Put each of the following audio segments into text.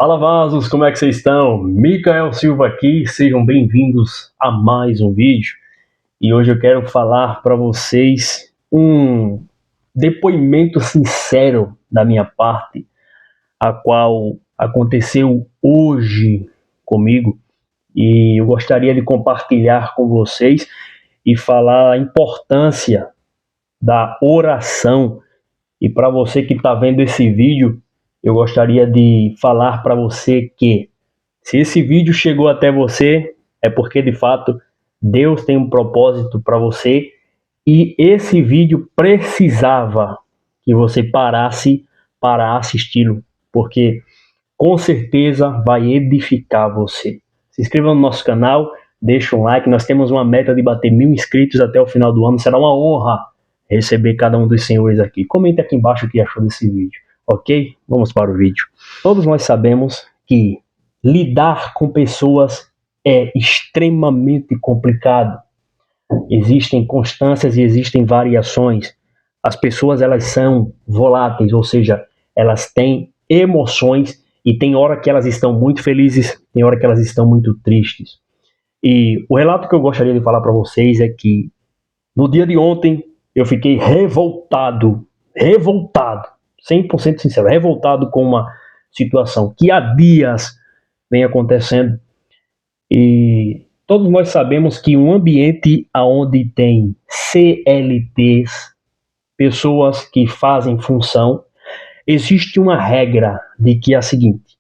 Fala vasos, como é que vocês estão? Micael Silva aqui, sejam bem-vindos a mais um vídeo. E hoje eu quero falar para vocês um depoimento sincero da minha parte, a qual aconteceu hoje comigo. E eu gostaria de compartilhar com vocês e falar a importância da oração. E para você que está vendo esse vídeo, eu gostaria de falar para você que se esse vídeo chegou até você, é porque de fato Deus tem um propósito para você e esse vídeo precisava que você parasse para assisti-lo, porque com certeza vai edificar você. Se inscreva no nosso canal, deixa um like, nós temos uma meta de bater 1000 inscritos até o final do ano, será uma honra receber cada um dos senhores aqui. Comente aqui embaixo o que achou desse vídeo, ok? Vamos para o vídeo. Todos nós sabemos que lidar com pessoas é extremamente complicado. Existem constâncias e existem variações. As pessoas, elas são voláteis, ou seja, elas têm emoções e tem hora que elas estão muito felizes, tem hora que elas estão muito tristes. E o relato que eu gostaria de falar para vocês é que no dia de ontem eu fiquei revoltado, 100% sincero, revoltado com uma situação que há dias vem acontecendo. E todos nós sabemos que um ambiente onde tem CLTs, pessoas que fazem função, existe uma regra de que é a seguinte: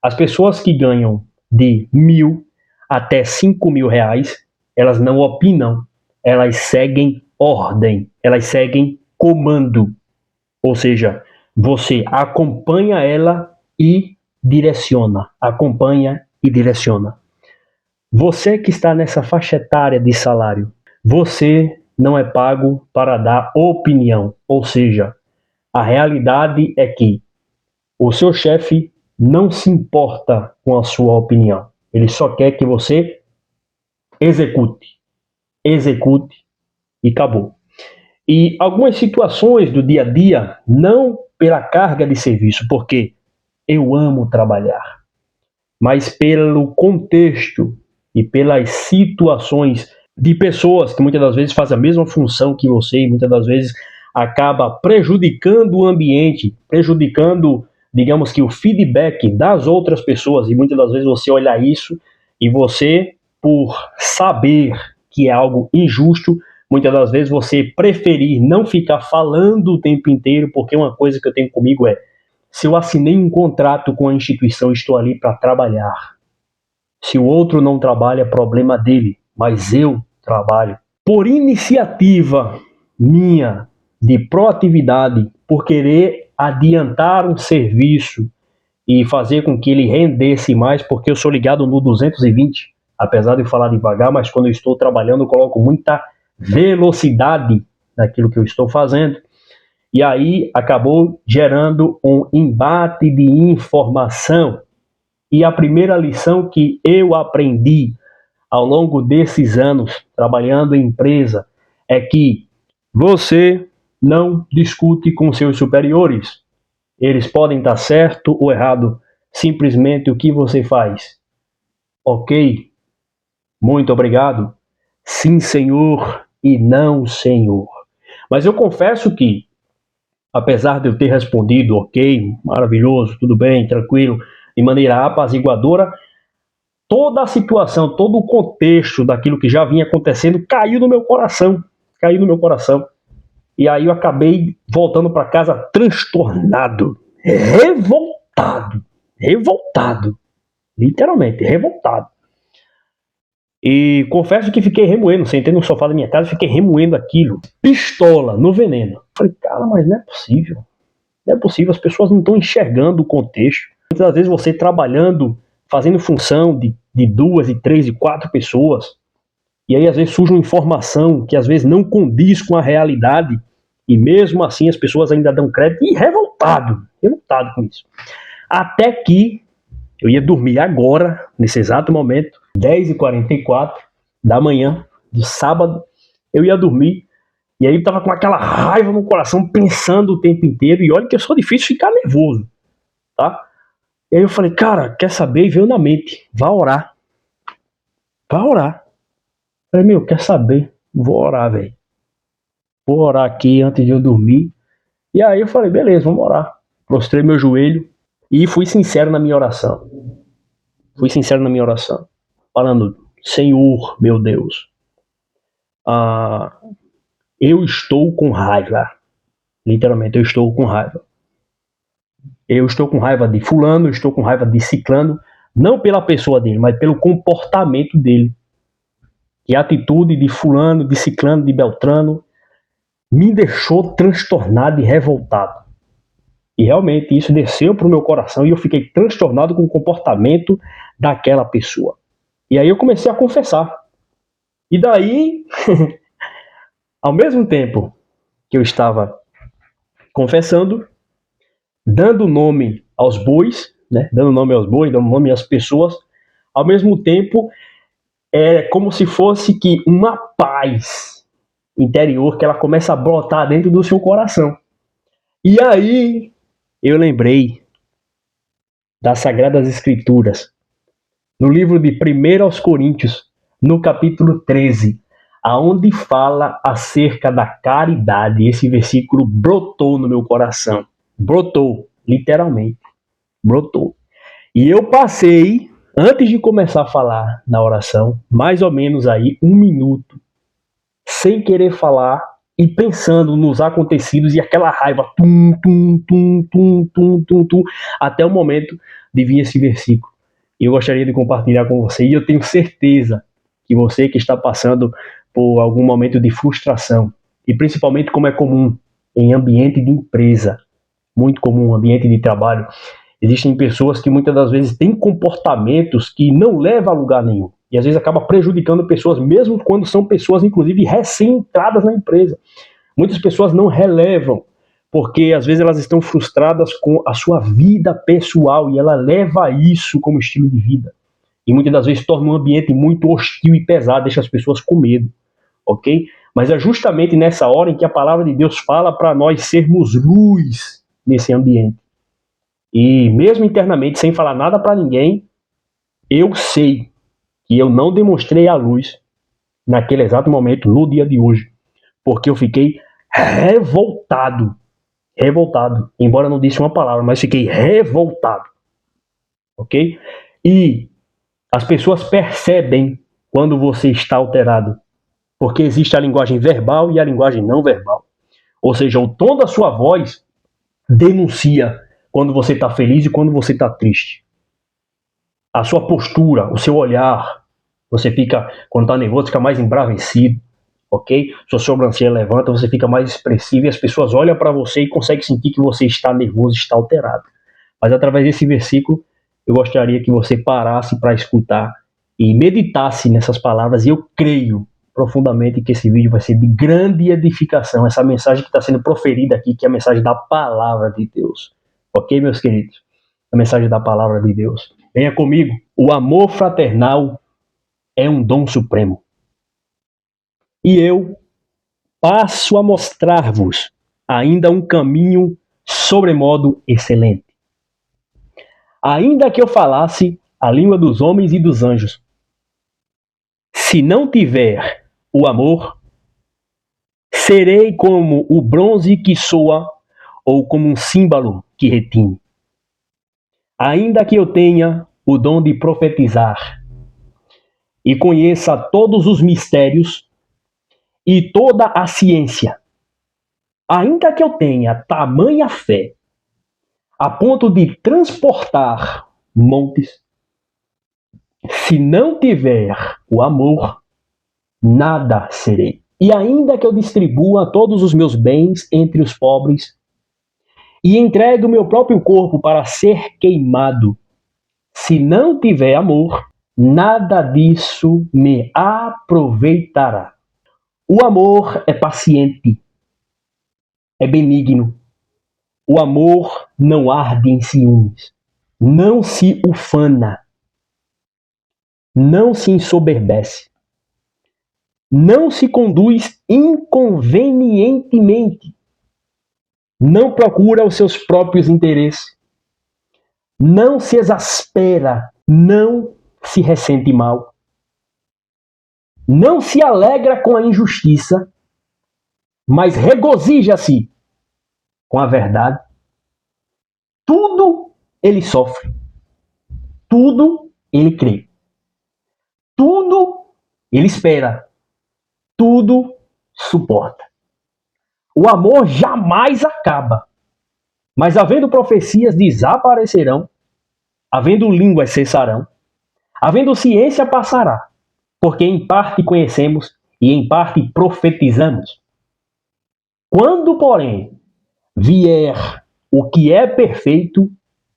as pessoas que ganham de 1.000 até 5.000 reais, elas não opinam, elas seguem ordem, elas seguem comando. Ou seja, você acompanha ela e direciona, acompanha e direciona. Você que está nessa faixa etária de salário, você não é pago para dar opinião. Ou seja, a realidade é que o seu chefe não se importa com a sua opinião. Ele só quer que você execute e acabou. E algumas situações do dia a dia, não pela carga de serviço, porque eu amo trabalhar, mas pelo contexto e pelas situações de pessoas que muitas das vezes fazem a mesma função que você e muitas das vezes acaba prejudicando o ambiente, prejudicando, digamos que o feedback das outras pessoas, e muitas das vezes você olha isso e você, por saber que é algo injusto, muitas das vezes você preferir não ficar falando o tempo inteiro, porque uma coisa que eu tenho comigo é: se eu assinei um contrato com a instituição, estou ali para trabalhar. Se o outro não trabalha, é problema dele, mas eu trabalho. Por iniciativa minha de proatividade, por querer adiantar um serviço e fazer com que ele rendesse mais, porque eu sou ligado no 220, apesar de eu falar devagar, mas quando eu estou trabalhando eu coloco muita velocidade naquilo que eu estou fazendo. E aí acabou gerando um embate de informação. E a primeira lição que eu aprendi ao longo desses anos trabalhando em empresa é que você não discute com seus superiores. Eles podem estar certo ou errado, simplesmente o que você faz. Ok? Muito obrigado. Sim, senhor, e não, senhor. Mas eu confesso que, apesar de eu ter respondido, ok, maravilhoso, tudo bem, tranquilo, de maneira apaziguadora, toda a situação, todo o contexto daquilo que já vinha acontecendo caiu no meu coração. E aí eu acabei voltando para casa transtornado, revoltado, literalmente, revoltado. E confesso que fiquei remoendo, sentei no sofá da minha casa, fiquei remoendo aquilo, pistola, no veneno. Falei, cara, mas não é possível, as pessoas não estão enxergando o contexto. Muitas vezes você trabalhando, fazendo função de 2, de 3, de 4 pessoas, e aí às vezes surge uma informação que às vezes não condiz com a realidade, e mesmo assim as pessoas ainda dão crédito, e revoltado com isso. Até que eu ia dormir agora, nesse exato momento, 10h44 da manhã, de sábado, eu ia dormir, e aí eu tava com aquela raiva no coração, pensando o tempo inteiro, e olha que eu sou difícil ficar nervoso, tá? E aí eu falei, cara, quer saber? E veio na mente, vá orar. Vá orar. Eu falei, quer saber? Vou orar, velho. Vou orar aqui antes de eu dormir. E aí eu falei, beleza, vamos orar. Prostrei meu joelho e fui sincero na minha oração. Fui sincero na minha oração. Falando, Senhor, meu Deus, ah, eu estou com raiva. Literalmente, eu estou com raiva. Eu estou com raiva de fulano, eu estou com raiva de ciclano, não pela pessoa dele, mas pelo comportamento dele. E a atitude de fulano, de ciclano, de beltrano, me deixou transtornado e revoltado. E realmente isso desceu para o meu coração e eu fiquei transtornado com o comportamento daquela pessoa. E aí eu comecei a confessar. E daí, ao mesmo tempo que eu estava confessando, dando nome aos bois, né? Dando nome aos bois, dando nome às pessoas, ao mesmo tempo é como se fosse que uma paz interior que ela começa a brotar dentro do seu coração. E aí eu lembrei das Sagradas Escrituras, no livro de 1 aos Coríntios, no capítulo 13, aonde fala acerca da caridade. Esse versículo brotou no meu coração. Brotou, literalmente. Brotou. E eu passei, antes de começar a falar na oração, mais ou menos aí 1 minuto, sem querer falar e pensando nos acontecidos e aquela raiva, até o momento de vir esse versículo. E eu gostaria de compartilhar com você, e eu tenho certeza que você que está passando por algum momento de frustração, e principalmente como é comum em ambiente de empresa, muito comum, ambiente de trabalho, existem pessoas que muitas das vezes têm comportamentos que não levam a lugar nenhum. E às vezes acaba prejudicando pessoas, mesmo quando são pessoas, inclusive, recém-entradas na empresa. Muitas pessoas não relevam, porque às vezes elas estão frustradas com a sua vida pessoal e ela leva isso como estilo de vida. E muitas das vezes torna um ambiente muito hostil e pesado, deixa as pessoas com medo, ok? Mas é justamente nessa hora em que a palavra de Deus fala para nós sermos luz nesse ambiente. E mesmo internamente, sem falar nada para ninguém, eu sei que eu não demonstrei a luz naquele exato momento, no dia de hoje, porque eu fiquei revoltado. Revoltado. Embora não disse uma palavra, mas fiquei revoltado. Ok? E as pessoas percebem quando você está alterado, porque existe a linguagem verbal e a linguagem não verbal. Ou seja, o tom da sua voz denuncia quando você está feliz e quando você está triste. A sua postura, o seu olhar, você fica, quando está nervoso, fica mais embravecido, ok? Sua sobrancelha levanta, você fica mais expressivo e as pessoas olham para você e conseguem sentir que você está nervoso, está alterado. Mas através desse versículo, eu gostaria que você parasse para escutar e meditasse nessas palavras, e eu creio profundamente que esse vídeo vai ser de grande edificação, essa mensagem que está sendo proferida aqui, que é a mensagem da palavra de Deus. Ok, meus queridos? A mensagem da palavra de Deus. Venha comigo. O amor fraternal é um dom supremo. E eu passo a mostrar-vos ainda um caminho sobremodo excelente. Ainda que eu falasse a língua dos homens e dos anjos, se não tiver o amor, serei como o bronze que soa ou como um símbolo que retine. Ainda que eu tenha o dom de profetizar e conheça todos os mistérios e toda a ciência, ainda que eu tenha tamanha fé a ponto de transportar montes, se não tiver o amor, nada serei. E ainda que eu distribua todos os meus bens entre os pobres e entregue o meu próprio corpo para ser queimado, se não tiver amor, nada disso me aproveitará. O amor é paciente, é benigno. O amor não arde em ciúmes, não se ufana, não se ensoberbece, não se conduz inconvenientemente, não procura os seus próprios interesses, não se exaspera, não se ressente mal, não se alegra com a injustiça, mas regozija-se com a verdade. Tudo ele sofre, tudo ele crê, tudo ele espera, tudo suporta. O amor jamais acaba, mas havendo profecias desaparecerão, havendo línguas cessarão, havendo ciência passará, porque em parte conhecemos e em parte profetizamos. Quando, porém, vier o que é perfeito,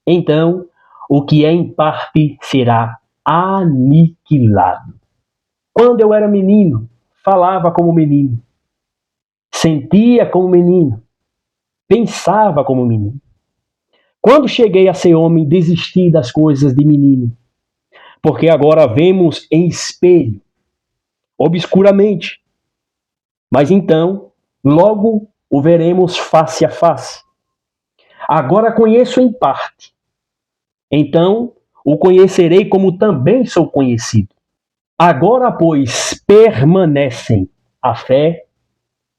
então o que é em parte será aniquilado. Quando eu era menino, falava como menino, sentia como menino, pensava como menino. Quando cheguei a ser homem, desisti das coisas de menino, porque agora vemos em espelho, obscuramente. Mas então, logo o veremos face a face. Agora conheço em parte, então o conhecerei como também sou conhecido. Agora, pois, permanecem a fé,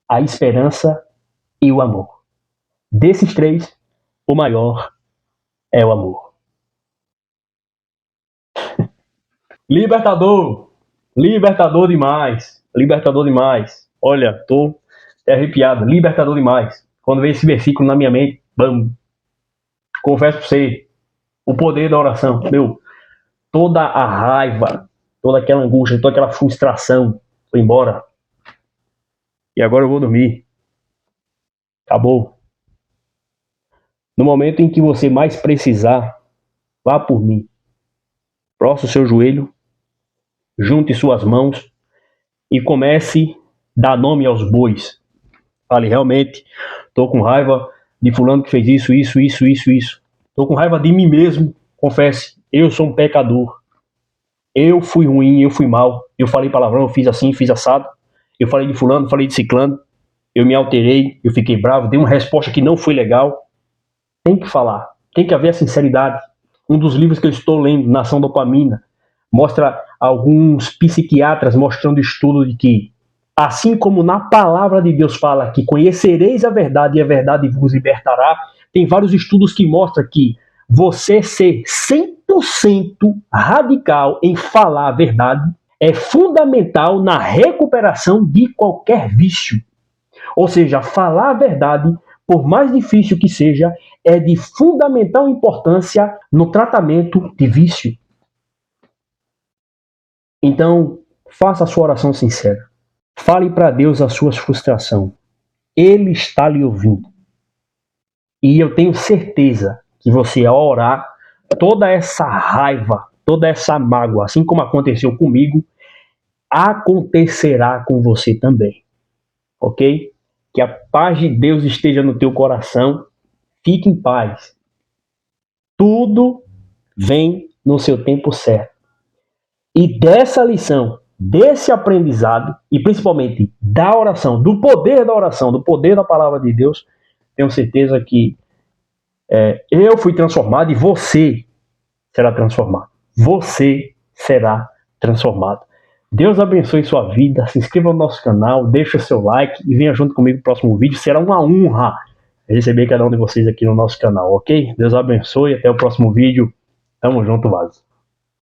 a esperança e o amor. Desses três, o maior é o amor. Libertador! Libertador demais! Libertador demais! Olha, tô até arrepiado. Libertador demais. Quando veio esse versículo na minha mente, bam! Confesso pra você, o poder da oração. Meu, toda a raiva, toda aquela angústia, toda aquela frustração foi embora. E agora eu vou dormir. Acabou. No momento em que você mais precisar, vá por mim. Prostre o seu joelho, junte suas mãos e comece a dar nome aos bois. Fale, realmente, estou com raiva de fulano que fez isso, isso, isso, isso, isso. Estou com raiva de mim mesmo. Confesse, eu sou um pecador. Eu fui ruim, eu fui mal. Eu falei palavrão, eu fiz assim, fiz assado. Eu falei de fulano, falei de ciclano. Eu me alterei, eu fiquei bravo, dei uma resposta que não foi legal. Tem que falar, tem que haver a sinceridade. Um dos livros que eu estou lendo, Nação Dopamina, mostra alguns psiquiatras mostrando estudo de que, assim como na palavra de Deus fala que conhecereis a verdade e a verdade vos libertará, tem vários estudos que mostram que você ser 100% radical em falar a verdade é fundamental na recuperação de qualquer vício. Ou seja, falar a verdade, por mais difícil que seja, é de fundamental importância no tratamento de vício. Então, faça a sua oração sincera. Fale para Deus a sua frustração. Ele está lhe ouvindo. E eu tenho certeza que você, ao orar, toda essa raiva, toda essa mágoa, assim como aconteceu comigo, acontecerá com você também. Ok? Que a paz de Deus esteja no teu coração. Fique em paz. Tudo vem no seu tempo certo. E dessa lição, desse aprendizado, e principalmente da oração, do poder da oração, do poder da palavra de Deus, tenho certeza que eu fui transformado e você será transformado. Você será transformado. Deus abençoe sua vida, se inscreva no nosso canal, deixe o seu like e venha junto comigo no próximo vídeo. Será uma honra receber cada um de vocês aqui no nosso canal, ok? Deus abençoe, até o próximo vídeo. Tamo junto, vaso.